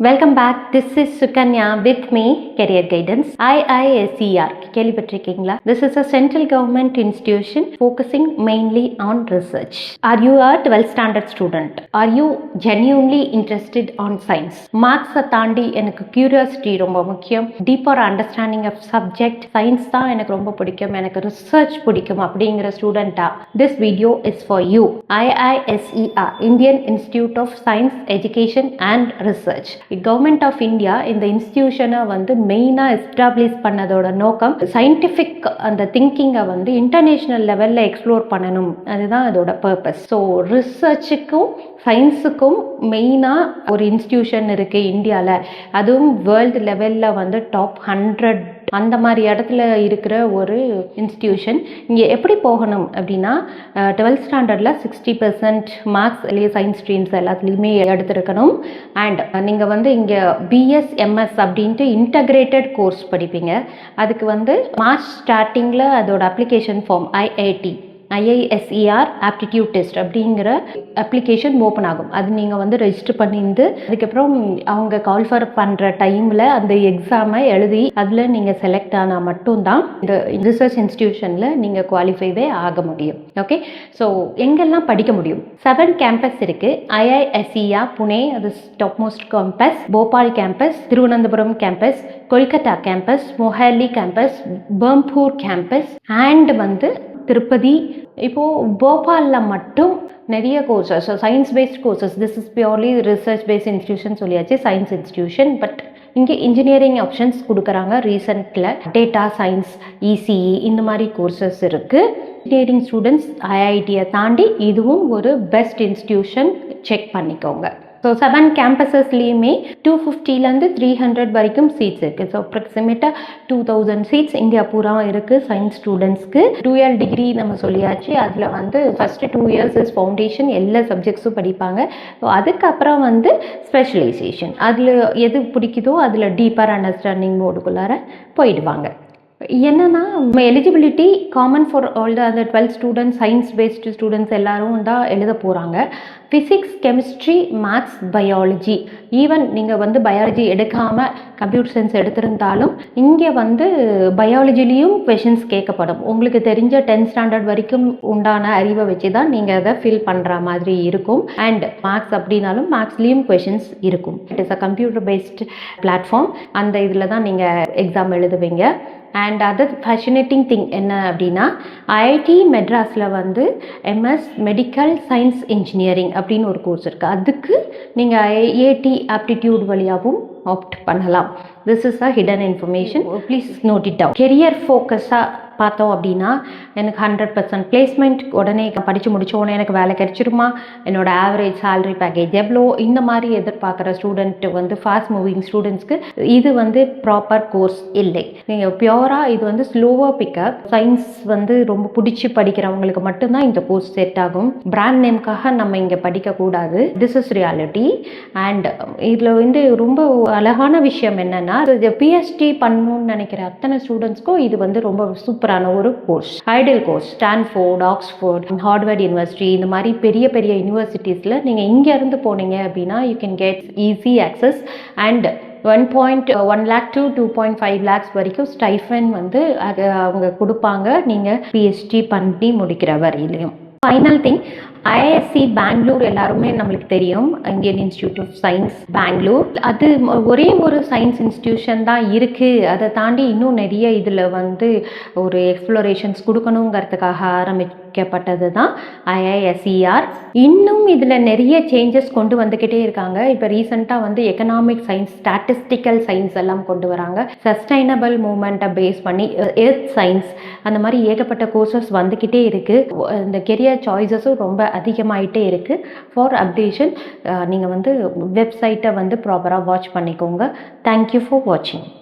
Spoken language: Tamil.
Welcome back. This is Sukanya with me, Career Guidance. IISER. கேள்விப்பட்டிருக்கீங்களா? This is a central government institution focusing mainly on research. Are you a 12th standard student? Are you genuinely interested on science? Marks தாண்டி எனக்கு curiosity ரொம்ப முக்கியம். Deeper understanding of subject. Science தான் எனக்கு ரொம்ப பிடிக்கும். எனக்கு research பிடிக்கும் அப்படிங்கிற ஸ்டூடெண்டா this video is for you. IISER, Indian Institute of Science, Education and Research. Government of India இந்த இன்ஸ்டிடியூஷனை வந்து மெயினாக எஸ்டாப்ளிஷ் பண்ணதோட நோக்கம் சயின்டிஃபிக் அந்த திங்கிங்கை வந்து இன்டர்நேஷ்னல் லெவலில் எக்ஸ்ப்ளோர் பண்ணணும், அதுதான் அதோட பர்பஸ். ஸோ ரிசர்ச்சுக்கும் சயின்ஸுக்கும் மெயினாக ஒரு இன்ஸ்டிடியூஷன் இருக்குது இந்தியாவில், அதுவும் வேர்ல்டு லெவலில் வந்து டாப் 100 அந்த மாதிரி இடத்துல இருக்கிற ஒரு இன்ஸ்டிடியூஷன். இங்கே எப்படி போகணும் அப்படின்னா 12th ஸ்டாண்டர்டில் 60% மார்க்ஸ் இல்லையே சயின்ஸ் ஸ்ட்ரீம்ஸ் எல்லாத்துலேயுமே எடுத்துருக்கணும். அண்ட் நீங்கள் வந்து இங்கே பிஎஸ் எம்எஸ் அப்படின்ட்டு இன்டகிரேட்டட் கோர்ஸ் படிப்பீங்க. அதுக்கு வந்து மார்ச் ஸ்டார்டிங்கில் அதோட application form IISER aptitude test அப்படிங்கிற அப்ளிகேஷன் ஓப்பன் ஆகும். அது நீங்கள் வந்து ரெஜிஸ்டர் பண்ணிருந்து அதுக்கப்புறம் அவங்க கால்ஃபர் பண்ணுற டைமில் அந்த எக்ஸாமை எழுதி அதில் நீங்கள் செலக்ட் ஆனால் மட்டும்தான் இந்த ரிசர்ச் இன்ஸ்டிடியூஷனில் நீங்கள் குவாலிஃபைவே ஆக முடியும். ஓகே, ஸோ எங்கெல்லாம் படிக்க முடியும்? 7 கேம்பஸ் இருக்குது. IISER புனே, அது top most campus. Bhopal campus, Thiruvananthapuram campus, Kolkata campus, Mohali campus, Berhampur campus and வந்து திருப்பதி. இப்போது போபாலில் மட்டும் நிறைய courses, science based courses. This is purely research based institution சொல்லியாச்சு, சயின்ஸ் இன்ஸ்டிடியூஷன். பட் இங்கே இன்ஜினியரிங் ஆப்ஷன்ஸ் கொடுக்குறாங்க. ரீசெண்டில் டேட்டா சயின்ஸ், இசிஇ இந்த மாதிரி கோர்சஸ் இருக்குது. இன்ஜினியரிங் ஸ்டூடெண்ட்ஸ் ஐஐடியை தாண்டி இதுவும் ஒரு பெஸ்ட் இன்ஸ்டிடியூஷன், செக் பண்ணிக்கோங்க. ஸோ 7 கேம்பஸஸ்லேயுமே 250லேருந்து 300 வரைக்கும் சீட்ஸ் இருக்குது. ஸோ அப்ராக்சிமேட்டாக 2000 சீட்ஸ் இந்தியா பூரா இருக்குது சயின்ஸ் ஸ்டூடெண்ட்ஸ்க்கு. 2 year டிகிரி நம்ம சொல்லியாச்சு. அதில் வந்து ஃபஸ்ட்டு 2 years இஸ் ஃபவுண்டேஷன், எல்லா சப்ஜெக்ட்ஸும் படிப்பாங்க. ஸோ அதுக்கப்புறம் வந்து ஸ்பெஷலைசேஷன், அதில் எது பிடிக்குதோ அதில் டீப்பர் அண்டர்ஸ்டாண்டிங் மோடுக்குள்ளார போயிடுவாங்க. என்னன்னா எலிஜிபிலிட்டி காமன் ஃபார் ஆல் அந்த 12 ஸ்டூடெண்ட்ஸ், சயின்ஸ் பேஸ்டு ஸ்டூடெண்ட்ஸ் எல்லாரும் தான் எழுத போகிறாங்க. Physics, chemistry, maths, biology. Even நீங்கள் வந்து பயாலஜி எடுக்காமல் கம்ப்யூட்டர் சயின்ஸ் எடுத்திருந்தாலும் இங்கே வந்து பயாலஜிலையும் கொஷின்ஸ் கேட்கப்படும். உங்களுக்கு தெரிஞ்ச 10th ஸ்டாண்டர்ட் வரைக்கும் உண்டான அறிவை வச்சு தான் நீங்கள் அதை ஃபில் பண்ணுற மாதிரி இருக்கும். அண்ட் மேத்ஸ் அப்படின்னாலும் மேத்ஸ்லேயும் கொஷின்ஸ் இருக்கும். It is a computer based platform. அந்த இதில் தான் நீங்கள் எக்ஸாம் எழுதுவீங்க. அண்ட் அதர் ஃபேஷினேட்டிங் திங் என்ன அப்படின்னா, ஐஐடி மெட்ராஸில் வந்து எம்எஸ் மெடிக்கல் சயின்ஸ் இன்ஜினியரிங் அப்படின்னு ஒரு கோர்ஸ் இருக்குது. அதுக்கு நீங்கள் ஐஐடி ஆப்டிடியூட் வழியாகவும் ஆப்ட் பண்ணலாம். This is a hidden information, please note it down. Career ஃபோக்கஸாக பார்த்தோம் அப்படின்னா எனக்கு 100% பிளேஸ்மெண்ட், உடனே படித்து முடிச்ச உடனே எனக்கு வேலை கிடைச்சிருமா, என்னோட ஆவரேஜ் சேலரி பேக்கேஜ் எவ்வளோ, இந்த மாதிரி எதிர்பார்க்குற ஸ்டூடெண்ட்டு வந்து ஃபாஸ்ட் மூவிங் ஸ்டூடெண்ட்ஸ்க்கு இது வந்து ப்ராப்பர் கோர்ஸ் இல்லை. நீங்கள் பியூராக இது வந்து ஸ்லோவாக பிக்கப், சயின்ஸ் வந்து ரொம்ப பிடிச்சி படிக்கிறவங்களுக்கு மட்டும்தான் இந்த கோர்ஸ் செட் ஆகும். பிராண்ட் நேம்காக நம்ம இங்கே படிக்கக்கூடாது. This is reality. அண்ட் இதில் வந்து ரொம்ப அழகான விஷயம் என்னென்னா, பிஹெச்டி பண்ணணும்னு நினைக்கிற அத்தனை ஸ்டூடெண்ட்ஸ்க்கும் இது வந்து ரொம்ப சூப்பரான ஒரு course, ideal course. Stanford, Oxford, Harvard university, இந்த மாதிரி பெரிய பெரிய யூனிவர்சிட்டிஸில் நீங்கள் இங்கேருந்து போனீங்க அப்படின்னா you can get easy access. And 1.1 lakh to 2.5 lakhs வரைக்கும் ஸ்டைஃபன் வந்து அவங்க கொடுப்பாங்க நீங்கள் பிஹெச்டி பண்ணி முடிக்கிற வரையிலையும். ஃபைனல் திங், ஐஐஎஸ்சி பெங்களூர் எல்லாருமே நம்மளுக்கு தெரியும், Indian institute of science Bangalore. அது ஒரே ஒரு சயின்ஸ் இன்ஸ்டிடியூஷன் தான் இருக்குது. அதை தாண்டி இன்னும் நிறைய இதில் வந்து ஒரு எக்ஸ்ப்ளோரேஷன்ஸ் கொடுக்கணுங்கிறதுக்காக ஆரம்பிக்கப்பட்டது தான் IISER. இன்னும் இதில் நிறைய சேஞ்சஸ் கொண்டு வந்துக்கிட்டே இருக்காங்க. இப்போ ரீசெண்டாக வந்து எக்கனாமிக் சயின்ஸ், ஸ்டாட்டிஸ்டிக்கல் சயின்ஸ் எல்லாம் கொண்டு வராங்க. சஸ்டைனபிள் மூமெண்ட்டை பேஸ் பண்ணி எர்த் சயின்ஸ், அந்த மாதிரி ஏகப்பட்ட கோர்சஸ் வந்துக்கிட்டே இருக்குது. இந்த கெரியர் சாய்ஸஸும் ரொம்ப அதிகமாகிட்டே இருக்குது. ஃபார் அப்டேஷன் நீங்கள் வந்து வெப்சைட்டை வந்து ப்ராப்பராக வாட்ச் பண்ணிக்கோங்க. தேங்க்யூ ஃபார் வாட்சிங்.